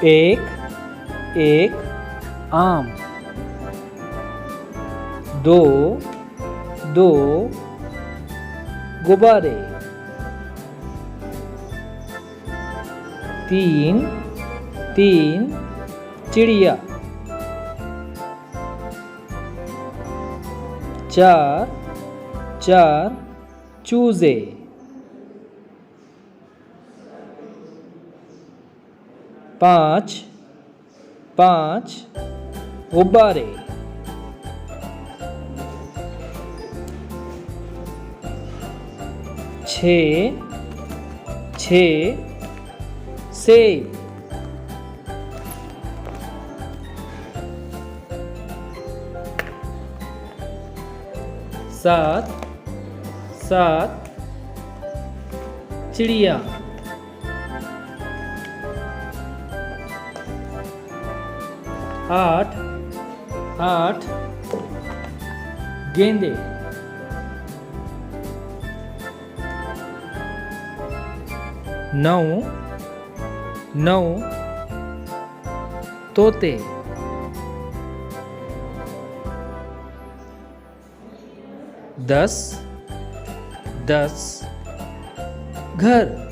एक एक आम। दो दो गुब्बारे। तीन तीन चिड़िया। चार चार चूजे। पाँच पाँच गुब्बारे। छः छः सेब। सात सात चिड़िया। आठ आठ गेंदे। नौ नौ तोते। 10 10 घर।